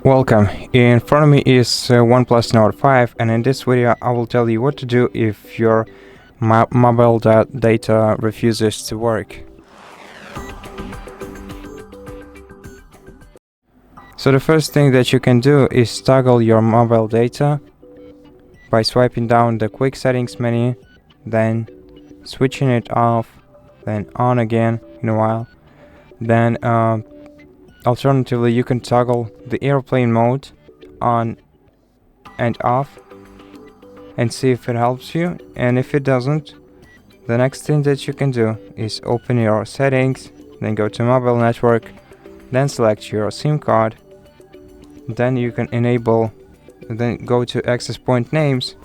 Welcome. In front of me is OnePlus Nord 5, and in this video I will tell you what to do if your mobile data refuses to work. So the first thing that you can do is toggle your mobile data by swiping down the quick settings menu, then switching it off, then on again in a while. Then alternatively, you can toggle the airplane mode on and off and see if it helps you. And if it doesn't, the next thing that you can do is open your settings, then go to mobile network, then select your SIM card. Then you can then go to access point names,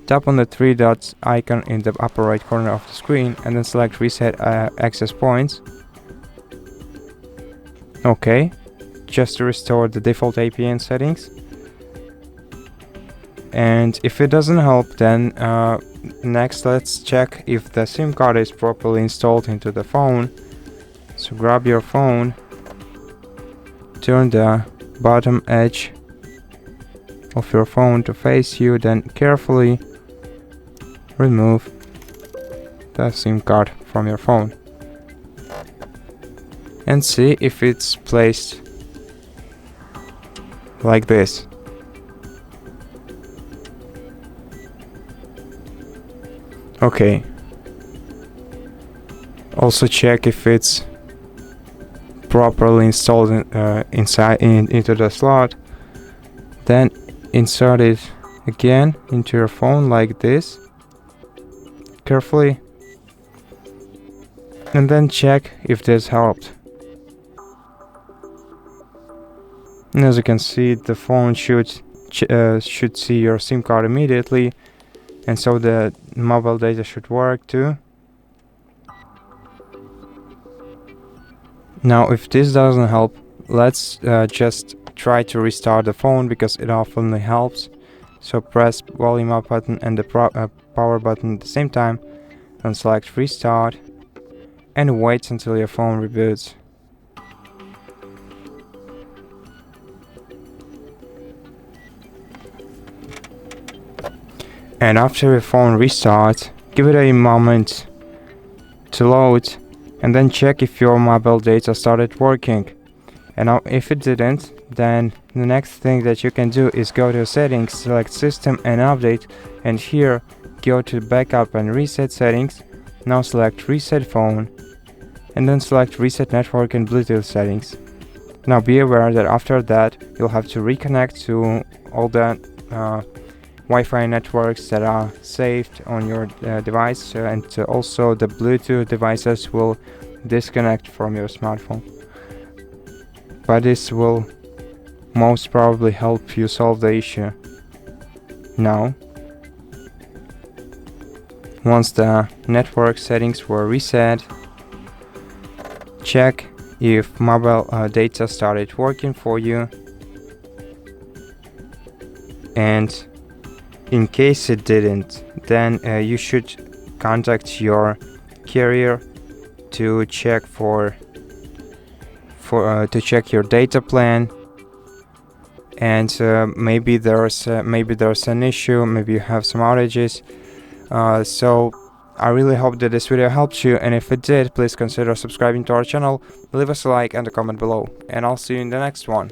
tap on the three dots icon in the upper right corner of the screen, and then select reset access points. Okay, just to restore the default APN settings. And if it doesn't help, then next let's check if the SIM card is properly installed into the phone. So grab your phone, turn the bottom edge of your phone to face you, then carefully remove the SIM card from your phone and see if it's placed like this. Okay. Also check if it's properly installed into the slot. Then insert it again into your phone like this, carefully, and then check if this helped. And as you can see, the phone should see your SIM card immediately, and so the mobile data should work too. Now if this doesn't help, let's just try to restart the phone, because it often helps. So press volume up button and the power button at the same time, then select restart and wait until your phone reboots. And after your phone restarts, give it a moment to load, and then check if your mobile data started working. And now if it didn't, then the next thing that you can do is go to settings, select system and update, and here go to backup and reset settings. Now select reset phone, and then select reset network and Bluetooth settings. Now be aware that after that you'll have to reconnect to all the Wi-Fi networks that are saved on your device, and also the Bluetooth devices will disconnect from your smartphone. But this will most probably help you solve the issue. Now, once the network settings were reset, check if mobile data started working for you, and in case it didn't, then you should contact your carrier to check to check your data plan, and maybe there's an issue, maybe you have some outages. So I really hope that this video helped you, and if it did, please consider subscribing to our channel, leave us a like and a comment below, and I'll see you in the next one.